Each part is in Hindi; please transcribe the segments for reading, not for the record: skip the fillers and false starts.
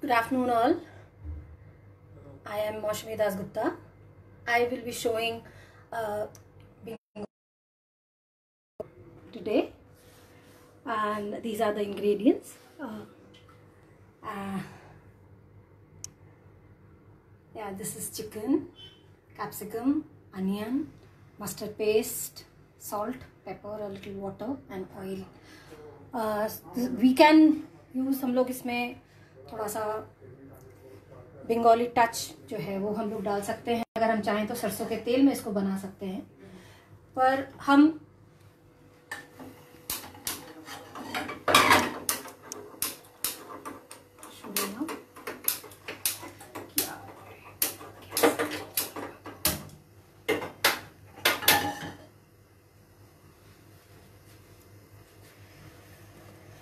Good afternoon all. I am Maushami Das Gupta. I will be showing bingo today, and these are the ingredients. This is chicken, capsicum, onion, mustard paste, salt, pepper, a little water and oil. We can use, हम लोग इसमें थोड़ा सा बंगाली टच जो है वो हम लोग डाल सकते हैं। अगर हम चाहें तो सरसों के तेल में इसको बना सकते हैं, पर हम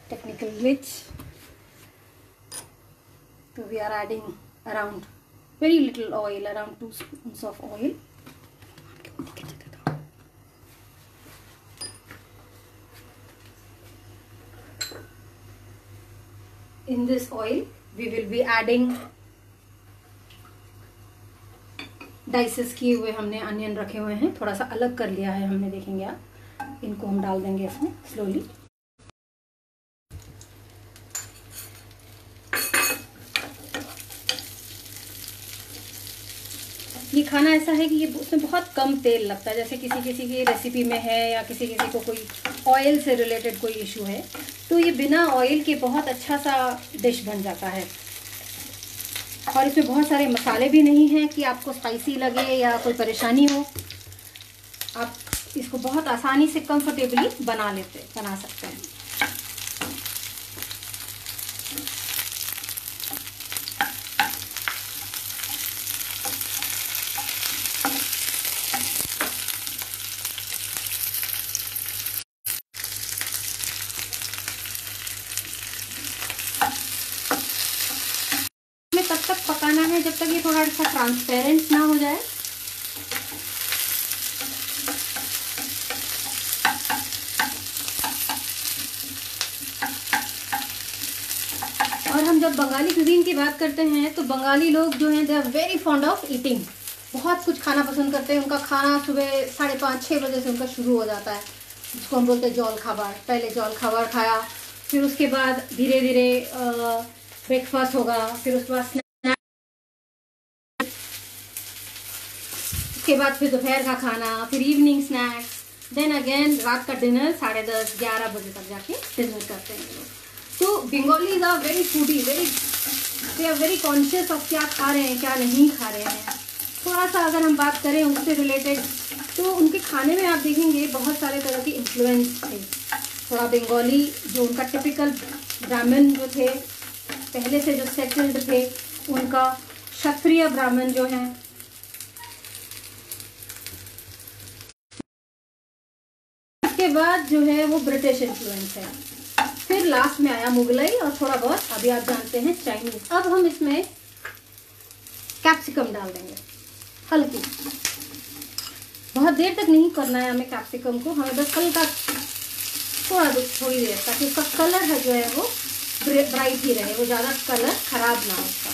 technical glitch. So we are adding around very little oil, around 2 spoons of oil. In this oil we will be adding dices किए हुए हमने अनियन रखे हुए हैं, थोड़ा सा अलग कर लिया है हमने, देखेंगे आप। इनको हम डाल देंगे इसमें स्लोली। ये खाना ऐसा है कि ये उसमें बहुत कम तेल लगता है, जैसे किसी किसी की रेसिपी में है या किसी किसी को कोई ऑयल से रिलेटेड कोई इशू है, तो ये बिना ऑयल के बहुत अच्छा सा डिश बन जाता है। और इसमें बहुत सारे मसाले भी नहीं हैं कि आपको स्पाइसी लगे या कोई परेशानी हो। आप इसको बहुत आसानी से कंफर्टेबली बना सकते हैं। तब तक पकाना है जब तक ये थोड़ा सा ट्रांसपेरेंट ना हो जाए। और हम जब बंगाली कुजीन की बात करते हैं तो बंगाली लोग जो हैं they are very fond of eating, बहुत कुछ खाना पसंद करते हैं। उनका खाना सुबह 5:30-6 बजे से उनका शुरू हो जाता है, जिसको हम बोलते हैं जौल खाबार। पहले जौल खाबार खाया, फिर उसके बाद धीरे धीरे ब्रेकफास्ट होगा, फिर उसके बाद स्नैक्स, उसके बाद फिर दोपहर का खाना, फिर इवनिंग स्नैक्स, देन अगेन रात का डिनर 10:30-11 बजे तक जाके डिनर करते हैं लोग। तो Bengalis are very foodie, they are very conscious of क्या खा रहे हैं क्या नहीं खा रहे हैं। थोड़ा सा अगर हम बात करें उससे रिलेटेड, तो उनके खाने में आप देखेंगे बहुत सारे तरह के इन्फ्लुएंस थे। थोड़ा बंगाली जो उनका टिपिकल ब्राह्मण जो थे पहले से जो सेटल्ड थे, उनका क्षत्रिय ब्राह्मण जो है, उसके बाद जो है वो ब्रिटिश इन्फ्लुएंस है, फिर लास्ट में आया मुगलई और थोड़ा बहुत अभी आप जानते हैं चाइनीज। अब हम इसमें कैप्सिकम डाल देंगे हल्की, बहुत देर तक नहीं करना है हमें कैप्सिकम को, हमें बस हल्का थोड़ी देर, ताकि उसका कलर है जो है वो ब्राइट ही रहे, वो ज़्यादा कलर खराब ना हो उसका।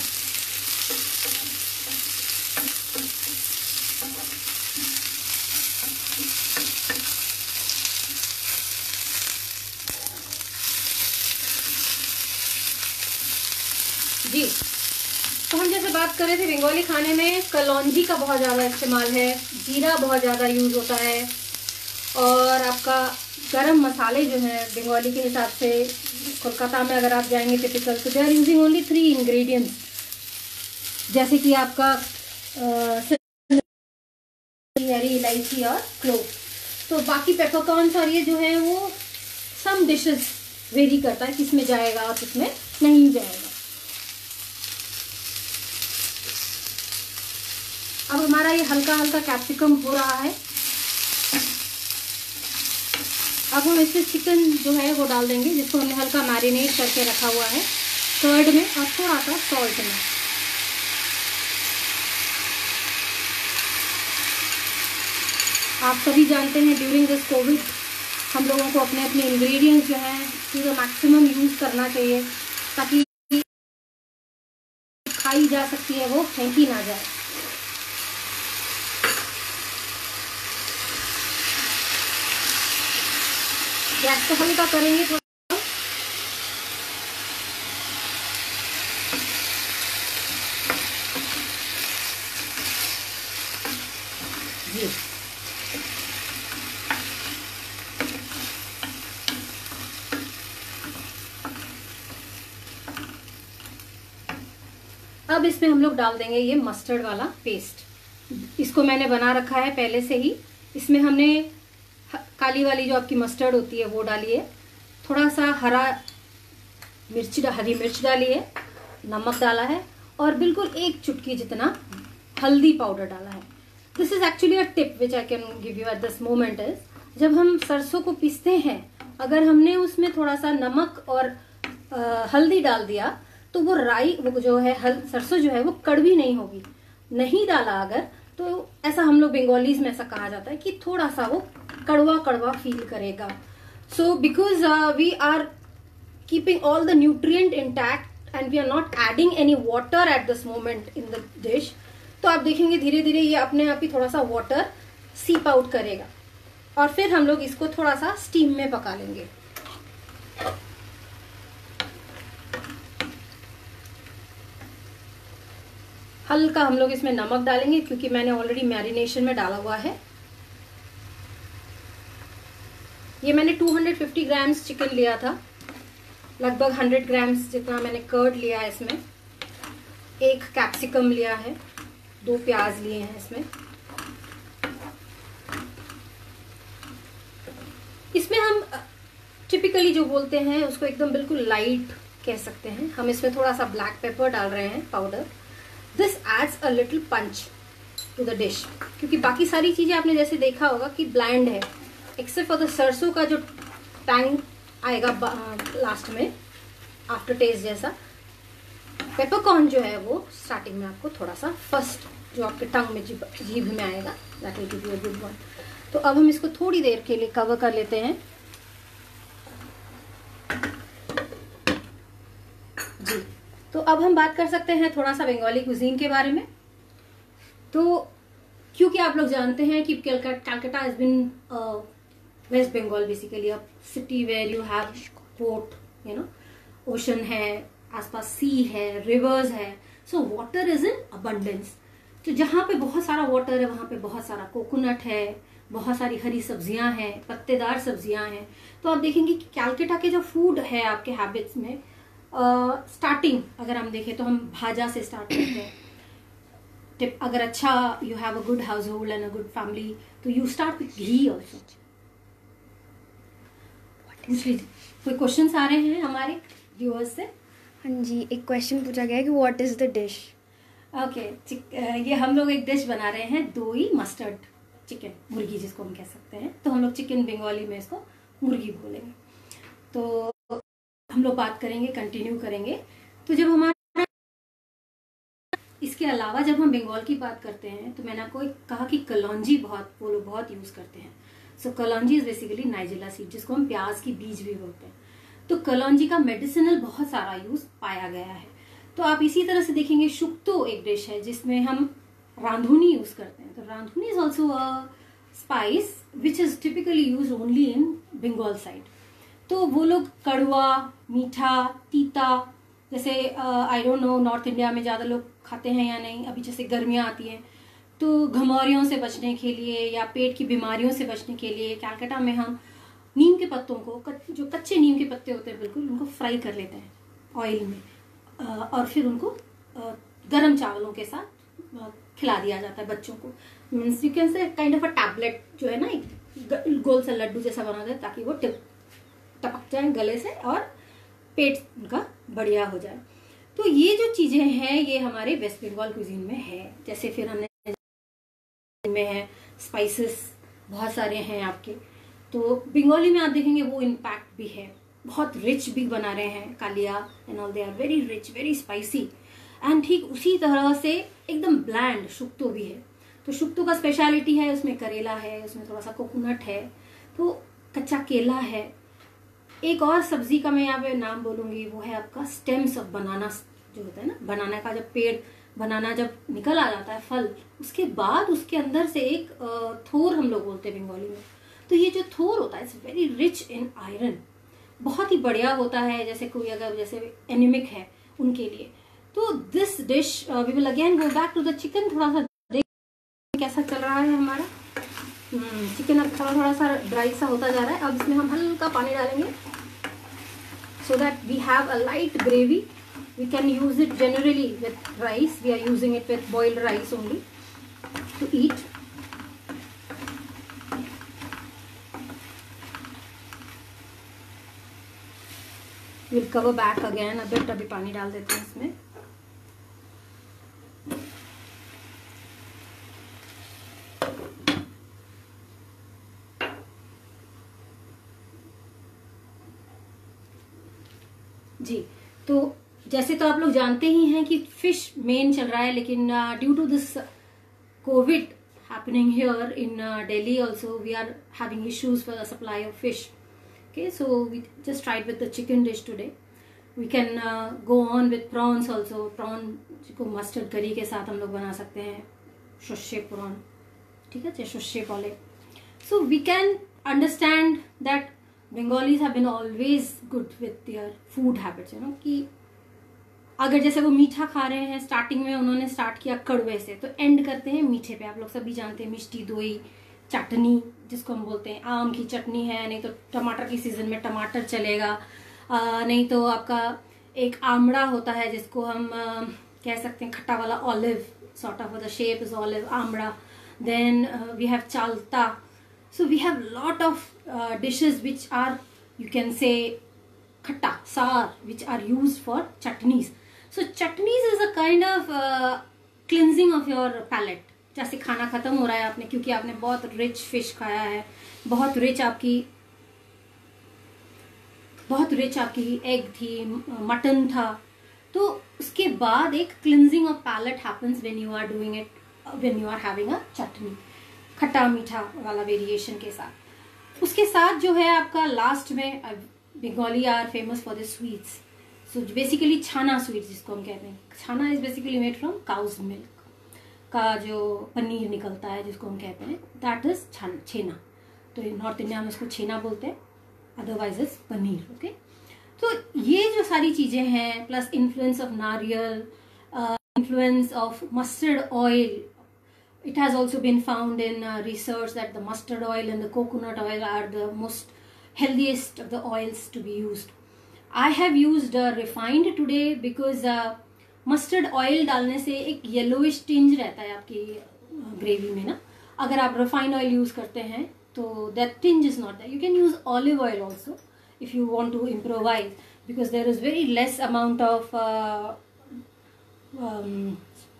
जी, तो हम जैसे बात कर रहे थे बंगाली खाने में कलौंजी का बहुत ज़्यादा इस्तेमाल है, जीरा बहुत ज़्यादा यूज़ होता है, और आपका गरम मसाले जो हैं बंगाली के हिसाब से, कोलकाता में अगर आप जाएंगे टिपिकल, तो they are using only 3 ingredients, जैसे कि आपका हरी इलायची और क्लोव। तो बाकी पेपरकॉर्न्स और ये जो है वो सम डिशेस वेरी करता है किसमें जाएगा और किसमें नहीं जाएगा। अब हमारा ये हल्का हल्का कैप्सिकम हो रहा है। अब हम इसमें चिकन जो है वो डाल देंगे, जिसको हमने हल्का मैरिनेट करके रखा हुआ है कर्ड में और थोड़ा सा सॉल्ट में। आप सभी जानते हैं ड्यूरिंग दिस कोविड हम लोगों को अपने अपने इंग्रेडिएंट्स जो हैं टू द मैक्सिमम यूज़ करना चाहिए, ताकि खाई जा सकती है, वो फेंकी ना जाए। गैस को हल्का करेंगे थोड़ा। जी अब इसमें हम लोग डाल देंगे ये मस्टर्ड वाला पेस्ट। इसको मैंने बना रखा है पहले से ही। इसमें हमने काली वाली जो आपकी मस्टर्ड होती है वो डाली है, थोड़ा सा हरी मिर्च डाली है, नमक डाला है और बिल्कुल 1 चुटकी जितना हल्दी पाउडर डाला है। This is actually a tip which I can give you eight this moment is, जब हम सरसों को पीसते हैं अगर हमने उसमें थोड़ा सा नमक और हल्दी डाल दिया तो वो वो जो है सरसों जो है वो कड़वी नहीं होगी। नहीं डाला अगर तो ऐसा हम लोग बंगालीज में ऐसा कहा जाता है कि थोड़ा सा वो कड़वा कड़वा फील करेगा। So because we are keeping all the nutrient intact and we are not adding any water at this moment in the dish, तो आप देखेंगे धीरे धीरे ये अपने आप ही थोड़ा सा वाटर सीप आउट करेगा और फिर हम लोग इसको थोड़ा सा स्टीम में पका लेंगे। हल्का हम लोग इसमें नमक डालेंगे क्योंकि मैंने ऑलरेडी मैरिनेशन में डाला हुआ है। ये मैंने 250 ग्राम्स चिकन लिया था, लगभग 100 ग्राम्स जितना मैंने कर्ड लिया है इसमें, 1 कैप्सिकम लिया है, 2 प्याज लिए हैं इसमें। इसमें हम टिपिकली जो बोलते हैं उसको एकदम बिल्कुल लाइट कह सकते हैं। हम इसमें थोड़ा सा ब्लैक पेपर डाल रहे हैं powder. This adds a little punch to the dish, क्योंकि बाकी सारी चीजें आपने जैसे देखा होगा कि ब्लैंड है, एक्सेप्ट फॉर द सरसों का जो टैंग आएगा लास्ट में आफ्टर टेस्ट जैसा। पेपरकॉर्न जो है वो स्टार्टिंग में आपको थोड़ा सा फर्स्ट जो आपके टंग में जीभ में आएगा, that will give you a good one. तो अब हम इसको थोड़ी देर के लिए कवर कर लेते हैं। जी, तो अब हम बात कर सकते हैं थोड़ा सा बंगाली कुजीन के बारे में। तो क्योंकि आप लोग जानते हैं कि Calcutta has been West Bengal basically a city where you have port, you know, ocean है, आसपास सी है, रिवर्स है, so water is in abundance. तो जहाँ पे बहुत सारा वाटर है वहां पे बहुत सारा कोकोनट है, बहुत सारी हरी सब्जियां हैं, पत्तेदार सब्जियां हैं। तो आप देखेंगे कि कैलकाटा के जो फूड है आपके हैबिट्स में स्टार्टिंग अगर हम देखें तो हम भाजा से स्टार्ट करते हैं। टिप, अगर अच्छा you have a good household and a good family तो you start with ghee also. कोई क्वेश्चन आ रहे हैं हमारे व्यूअर्स से? हाँ जी, एक क्वेश्चन पूछा गया है कि what is the dish. Okay, ये हम लोग एक डिश बना रहे हैं, दोई मस्टर्ड चिकन, मुर्गी जिसको हम कह सकते हैं। तो हम लोग चिकन बंगाली में इसको मुर्गी बोलेंगे। तो हम लोग बात करेंगे, कंटिन्यू करेंगे। तो जब हमारा इसके अलावा जब हम बंगाल की बात करते हैं तो मैंने आपको कहा कि कलौंजी वो लोग बहुत यूज करते हैं। सो कलौंजी इज बेसिकली नाइजिला सीड, जिसको हम प्याज की बीज भी बोलते हैं। तो कलौंजी का मेडिसिनल बहुत सारा यूज पाया गया है। तो आप इसी तरह से देखेंगे शुक्तो एक डिश है जिसमें हम रांधुनी यूज करते हैं। तो radhuni is also a spice which is typically use only in Bengal side. तो वो लोग कड़वा, मीठा, तीता, जैसे I don't know north India में ज़्यादा लोग खाते हैं या नहीं। अभी जैसे गर्मियाँ आती हैं तो घमौरियों से बचने के लिए या पेट की बीमारियों से बचने के लिए कैलकाटा में हम नीम के पत्तों को, जो कच्चे नीम के पत्ते होते हैं बिल्कुल, उनको फ्राई कर लेते हैं ऑयल में और फिर उनको गरम चावलों के साथ खिला दिया जाता है बच्चों को। मीन्स यू कैन से काइंड ऑफ अ टैबलेट जो है ना, एक गोल सा लड्डू जैसा बना दे ताकि वो टपक जाए गले से और पेट उनका बढ़िया हो जाए। तो ये जो चीजें हैं ये हमारे वेस्ट बंगाल कुजीन में है। जैसे फिर हमने में है स्पाइसेस बहुत सारे हैं आपके। तो बंगाली में आप देखेंगे वो इम्पैक्ट भी है, बहुत रिच भी बना रहे हैं। Kalia and all they are very rich, very spicy. And ठीक उसी तरह से एकदम ब्लैंड शुक्तो भी है। तो शुक्तो का स्पेशलिटी है, उसमें करेला है, उसमें थोड़ा सा कोकोनट है, तो कच्चा केला है। एक और सब्जी का मैं यहाँ पे नाम बोलूंगी, वो है आपका स्टेम्स ऑफ बनाना जो होता है ना, बनाना का जब पेड़, बनाना जब निकल आ जाता है फल, उसके बाद उसके अंदर से एक थोर हम लोग बोलते हैं बंगाली में। तो ये जो थोर होता है, it's very rich in iron, बहुत ही बढ़िया होता है। जैसे कोई अगर जैसे एनीमिक है उनके लिए। तो this dish we will again go back to the chicken. थोड़ा सा देख कैसा चल रहा है हमारा चिकन। अब थोड़ा थोड़ा सा ड्राई सा होता जा रहा है। अब इसमें हम हल्का पानी डालेंगे so that we have a light gravy. We can use it generally with rice. We are using it with boiled rice only to eat. We'll cover back again a bit. अभी पानी डाल देते हैं इसमें। जी, तो जैसे तो आप लोग जानते ही हैं कि फिश मेन चल रहा है, लेकिन due to this COVID happening here in Delhi also, we are having issues for the supply of fish. Okay, so we just tried with the chicken dish today. We can go on with prawns also. Prawn को मस्टर्ड करी के साथ हम लोग बना सकते हैं, शुष्य प्रॉन, ठीक है, शुष्य पॉले। So we can understand that Bengalis have been always good with their food habits, you know, कि अगर जैसे वो मीठा खा रहे हैं, स्टार्टिंग में उन्होंने स्टार्ट किया कड़वे से, तो एंड करते हैं मीठे पे। आप लोग सभी जानते हैं मिष्टी दोई, चटनी जिसको हम बोलते हैं, आम की चटनी है, नहीं तो टमाटर की सीजन में टमाटर चलेगा, नहीं तो आपका एक आमड़ा होता है जिसको हम कह सकते हैं खट्टा वाला, olive sort of the shape is olive, amra. Then we have chalta. So we have lot of dishes which are, you can say, khatta, sour, which are used for chutneys. So chutneys is a kind of cleansing of your palate. जैसे खाना खत्म हो रहा है आपने, क्योंकि आपने बहुत रिच फिश खाया है, बहुत रिच आपकी एग थी, मटन था, तो उसके बाद एक cleansing of palate happens when you are doing it, when you are having a chutney, खट्टा मीठा वाला वेरिएशन के साथ। उसके साथ जो है आपका लास्ट में, Bengali are famous for the sweets. So basically chhena sweets जिसको हम कहते हैं, chhena is basically made from cow's milk का जो पनीर निकलता है जिसको हम कहते हैं, दैट इज छेना। तो नॉर्थ इंडिया में उसको छेना बोलते हैं, अदरवाइज इज पनीर। ओके, तो ये जो सारी चीजें हैं, प्लस इन्फ्लुएंस ऑफ नारियल, influence of mustard oil. It has also been found in research that the mustard oil and the coconut oil are the most healthiest of the oils to be used. I have used refined today because mustard oil डालने से एक yellowish tinge रहता है आपकी ग्रेवी में ना। अगर आप refined oil use करते हैं तो that tinge is not there. You can use olive oil also if you want to improvise, because there is very less amount of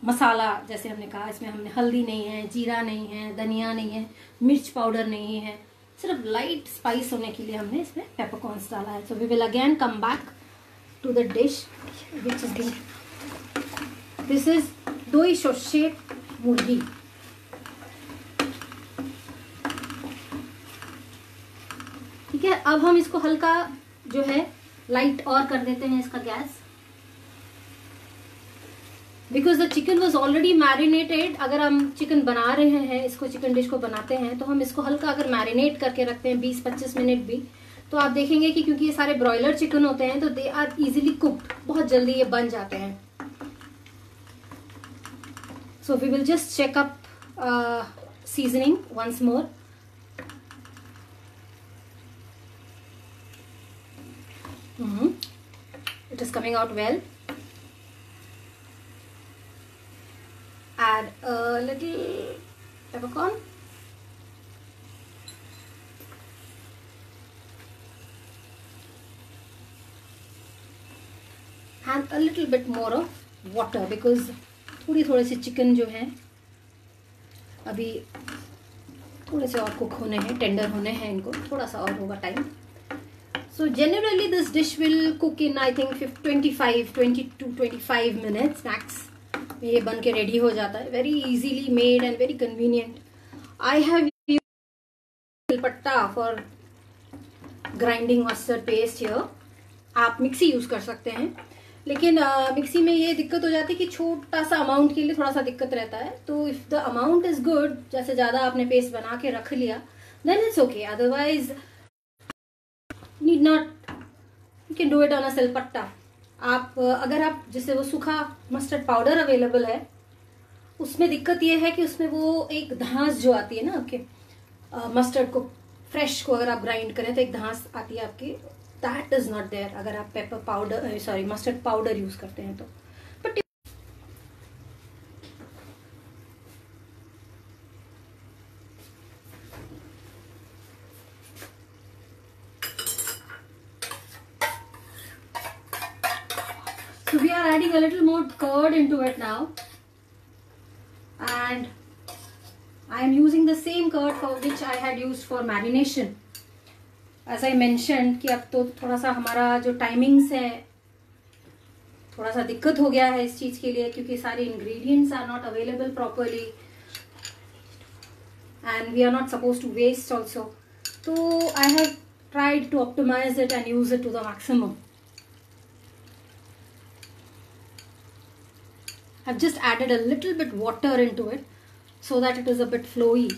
मसाला। जैसे हमने कहा, इसमें हमने हल्दी नहीं है, जीरा नहीं है, धनिया नहीं है, मिर्च पाउडर नहीं है, सिर्फ लाइट स्पाइस होने के लिए हमने इसमें पेपरकॉर्न्स डाला है। So we will again come back to the dish which is this is doi शोशे मुर्गी। ठीक है, अब हम इसको हल्का जो है लाइट और कर देते हैं इसका gas, because the chicken was already marinated. अगर हम चिकन बना रहे हैं, इसको चिकन डिश को बनाते हैं, तो हम इसको हल्का अगर मैरिनेट करके रखते हैं 20-25 मिनट भी, तो आप देखेंगे कि क्योंकि ये सारे ब्रॉयलर चिकन होते हैं तो दे आर इजीली कुक्ड, बहुत जल्दी ये बन जाते हैं। So we will just check up seasoning once more. It is coming out well. Add a little peppercorn, and a little bit more of water, because थोड़े से चिकन जो है अभी थोड़े से और कुक होने हैं, टेंडर होने हैं, इनको थोड़ा सा और होगा time. So generally this dish will cook in I think 20 to 25 minutes max. ये बन के रेडी हो जाता है, very easily made and very convenient. I have patta for grinding mustard paste here. आप मिक्सी यूज कर सकते हैं, लेकिन मिक्सी में ये दिक्कत हो जाती है कि छोटा सा अमाउंट के लिए थोड़ा सा दिक्कत रहता है। तो if the amount is good, जैसे ज़्यादा आपने पेस्ट बना के रख लिया, then it's okay, otherwise need not, you can do it on a silpatta. आप अगर आप जैसे वो सूखा मस्टर्ड पाउडर अवेलेबल है, उसमें दिक्कत ये है कि उसमें वो एक धांस जो आती है ना आपके मस्टर्ड को, फ्रेश को अगर आप ग्राइंड करें तो एक धांस आती है आपकी, दैट इज नॉट देयर अगर आप pepper powder sorry mustard powder use करते हैं तो। But so we are adding a little more curd into it now, and I am using the same curd for which I had used for marination. As I mentioned कि अब तो थोड़ा सा हमारा जो टाइमिंग्स है थोड़ा सा दिक्कत हो गया है इस चीज़ के लिए, क्योंकि सारे ingredients are not available properly and we are not suppose to waste also. तो I have tried to optimise it and use it to the maximum. I've just added a little bit water into it so that it is a bit flowy.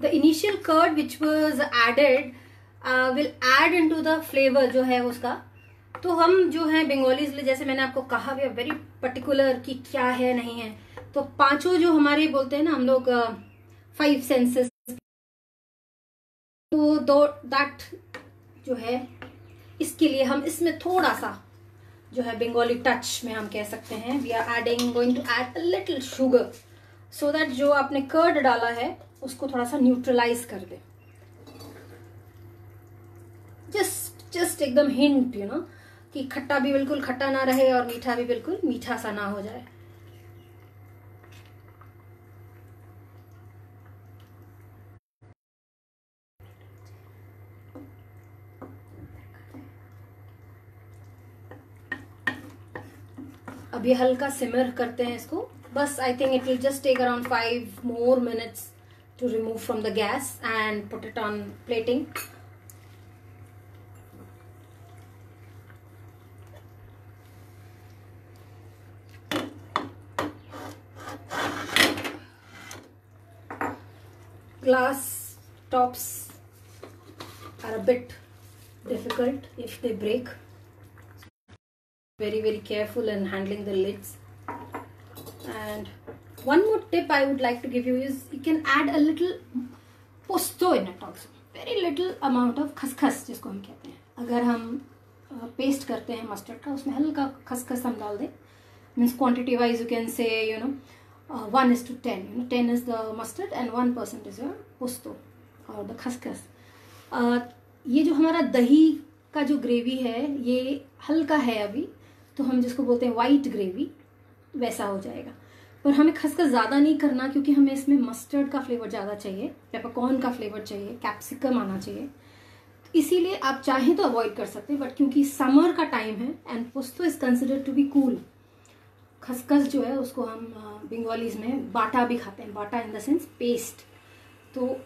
The initial curd which was added will add into the flavor जो है उसका। तो हम जो है बंगालीज, जैसे मैंने आपको कहा, वी आर वेरी पर्टिकुलर कि क्या है नहीं है। तो पांचों जो हमारे बोलते हैं ना हम लोग 5 सेंसेस, तो दैट जो है इसके लिए हम इसमें थोड़ा सा जो है बंगाली टच में हम कह सकते हैं, we are adding going to add a little sugar so that जो आपने कर्ड डाला है उसको थोड़ा सा न्यूट्रलाइज कर दे। जस्ट एकदम हिंट, यू नो, कि खट्टा भी बिल्कुल खट्टा ना रहे और मीठा भी बिल्कुल मीठा सा ना हो जाए। अब ये हल्का सिमर करते हैं इसको, बस I think it will just take around 5 more minutes to remove from the gas and put it on plating. Glass tops are a bit difficult if they break. Very careful in handling the lids. And one more tip I would like to give you is you can add a little posto in it also. Very little amount of खसखस जिसको हम कहते हैं। अगर हम पेस्ट करते हैं मस्टर्ड का, उसमें हल्का खसखस हम डाल दें, means quantity wise you can से 1:10. 10 is the mustard and 1% is your posto और the खसखस। ये जो हमारा दही का जो ग्रेवी है ये हल्का है अभी, तो हम जिसको बोलते हैं वाइट ग्रेवी, वैसा हो जाएगा। पर हमें खसखस ज़्यादा नहीं करना, क्योंकि हमें इसमें मस्टर्ड का फ्लेवर ज़्यादा चाहिए, पेपरकॉर्न का फ्लेवर चाहिए, कैप्सिकम आना चाहिए। तो इसीलिए आप चाहें तो अवॉइड कर सकते हैं, बट क्योंकि समर का टाइम है and posto is considered to be cool, खसखस जो है उसको हम बंगालीज में बाटा भी खाते हैं, बाटा इन द सेंस पेस्ट। तो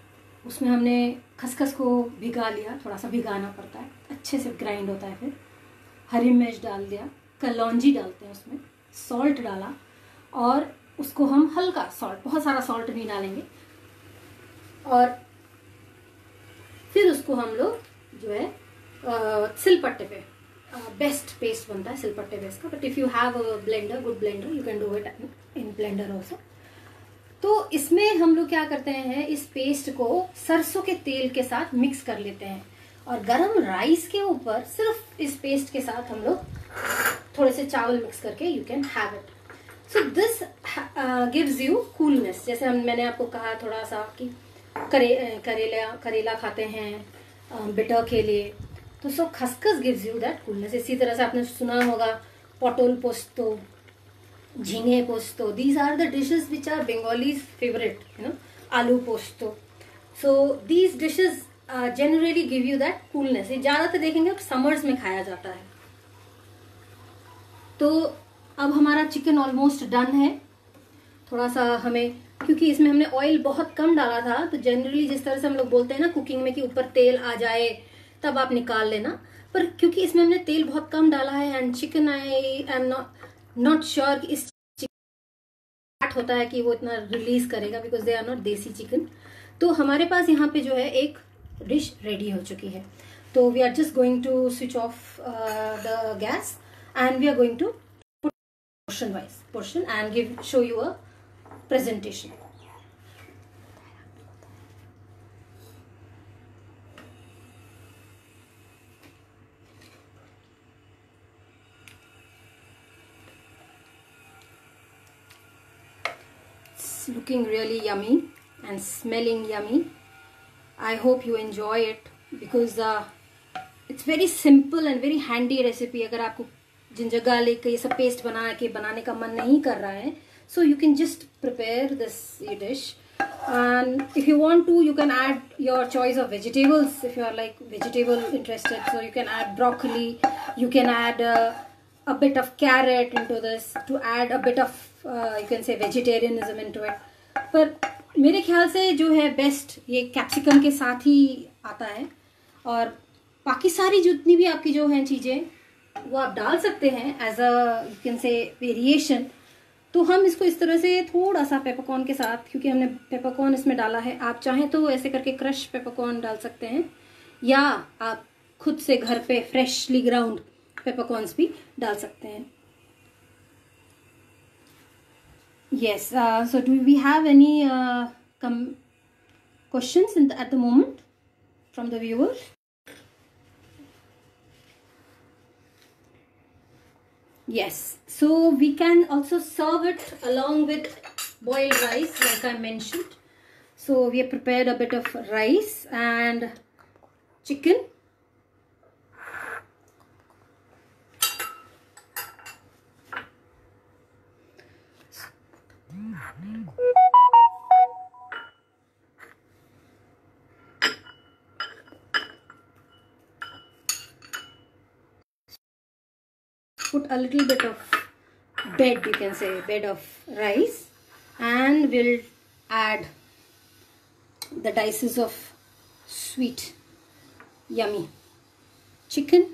उसमें हमने खसखस को भिगा लिया, थोड़ा सा भिगाना पड़ता है, अच्छे से ग्राइंड होता है। फिर हरी मिर्च डाल दिया, कलौंजी डालते हैं उसमें, सॉल्ट डाला, और उसको हम हल्का सॉल्ट, बहुत सारा सॉल्ट नहीं डालेंगे, और फिर उसको हम लोग जो है सिलपट्टे पे, बेस्ट पेस्ट बनता है सिलपट्टे पे इसका। But if you have a blender, good blender, you can do it in Blender also. तो इसमें हम लोग क्या करते हैं, इस पेस्ट को सरसों के तेल के साथ मिक्स कर लेते हैं, और गरम राइस के ऊपर सिर्फ इस पेस्ट के साथ हम लोग थोड़े से चावल मिक्स करके you can have it. So this gives you coolness. जैसे मैंने आपको कहा थोड़ा सा कि करेला खाते हैं बिटर के लिए, तो सो खसखस गिव्स यू दैट कूलनेस। इसी तरह से आपने सुना होगा पोटल पोस्तो, झींगे posto, these are the dishes which are Bengalis favorite, aloo posto. So these dishes generally give you that coolness. ये ज़्यादातर देखेंगे आप समर्स में खाया जाता है। तो अब हमारा चिकन ऑलमोस्ट डन है। थोड़ा सा हमें, क्योंकि इसमें हमने ऑयल बहुत कम डाला था, तो जनरली जिस तरह से हम लोग बोलते हैं ना कुकिंग में कि ऊपर तेल आ जाए तब आप निकाल लेना, पर क्योंकि इसमें हमने तेल बहुत कम डाला है and chicken I am not sure कि इस चिकन होता है कि वो इतना रिलीज करेगा, बिकॉज दे आर नॉट देसी चिकन। तो हमारे पास यहाँ पे जो है एक डिश रेडी हो चुकी है। तो we are just going to switch off the gas and we are going to put portion and show you a presentation. It's looking really yummy and smelling yummy. I hope you enjoy it because it's very simple and very handy recipe. अगर आपको जिंजर गार्लिक ये सब पेस्ट बनाने का मन नहीं कर रहा है, so you can just prepare this dish. And if you want to, you can add your choice of vegetables if you are like vegetable interested. So you can add broccoli, you can add a bit of carrot into this to add a bit of you can say vegetarianism into it. पर मेरे ख्याल से जो है बेस्ट ये कैप्सिकम के साथ ही आता है, और बाकी सारी जितनी भी आपकी जो हैं चीज़ें वो आप डाल सकते हैं as a you can say variation. तो हम इसको इस तरह से थोड़ा सा पेपरकॉर्न के साथ, क्योंकि हमने पेपरकॉर्न इसमें डाला है, आप चाहें तो ऐसे करके क्रश पेपरकॉर्न डाल सकते हैं, या आप खुद से घर पे फ्रेशली ग्राउंड पेपरकॉर्न्स भी डाल सकते हैं। Yes, so do we have any questions at the moment from the viewers? Yes, so we can also serve it along with boiled rice like I mentioned. So we have prepared a bit of rice and chicken. Put a little bit of bed, you can say bed of rice, and we'll add the dices of sweet yummy chicken.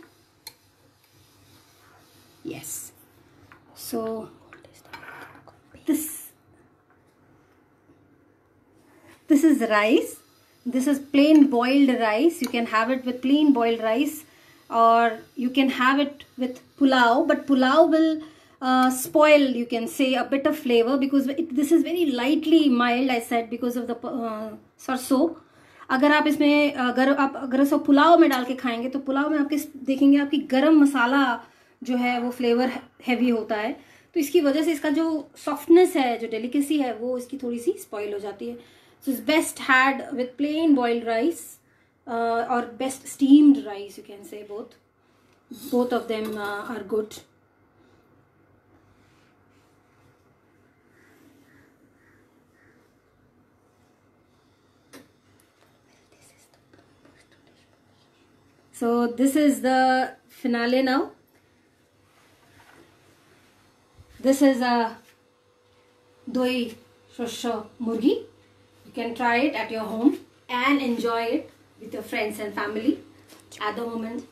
Yes, so this is rice. This is plain boiled rice. You can have it with plain boiled rice, or you can have it with pulao, but pulao will spoil, you can say, a bit of flavor because this is very lightly mild, I said, because of the सरसों। अगर आप इसमें अगर इसको पुलाव में डाल के खाएंगे तो पुलाव में आपके देखेंगे आपकी गरम मसाला जो है वो फ्लेवर हैवी होता है, तो इसकी वजह से इसका जो सॉफ्टनेस है, जो डेलिकेसी है, वो इसकी थोड़ी सी स्पॉइल हो जाती है। So it's best had with plane boiled rice or best steamed rice, you can say both of them are good. So this is the finale now. This is a doi shosho murgi. You can try it at your home and enjoy it with your friends and family. At the moment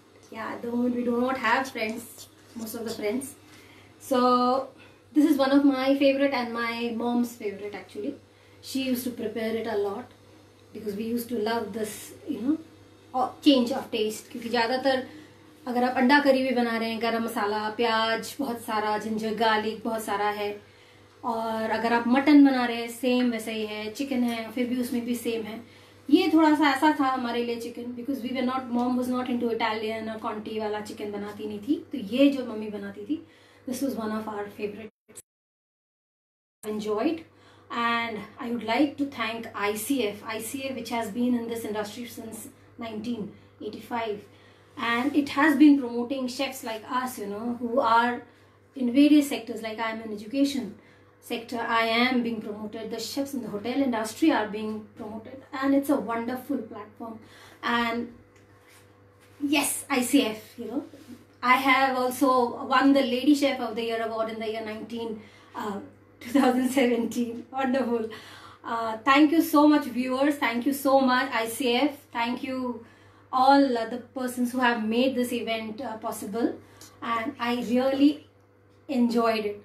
we do not have friends, most of the friends. So this is one of my favorite and my mom's favorite actually. She used to prepare it a lot because we used to love this, you know, change of taste. क्योंकि ज़्यादातर अगर आप अंडा करी भी बना रहे हैं, गरम मसाला, प्याज बहुत सारा, जिंजर गार्लिक बहुत सारा है, और अगर आप मटन बना रहे हैं सेम वैसे ही है, चिकन है फिर भी उसमें भी सेम है। ये थोड़ा सा ऐसा था हमारे लिए chicken, because we were not, mom was not into Italian और कॉन्टी वाला चिकन बनाती नहीं थी, तो ये जो मम्मी बनाती थी, this was one of our favourite, enjoyed. And I would like to thank ICF which has been in this industry since 1985, and it has been promoting chefs like us, you know, who are in various sectors, like I am in education, sector, I am being promoted. The chefs in the hotel industry are being promoted, and it's a wonderful platform. And yes, ICF, you know, I have also won the Lady Chef of the Year award in the year 2017. Wonderful. Thank you so much, viewers. Thank you so much, ICF. Thank you all the persons who have made this event possible, and I really enjoyed it.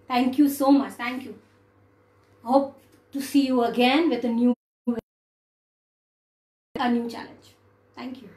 Thank you so much. Thank you. Hope to see you again with a new challenge. Thank you.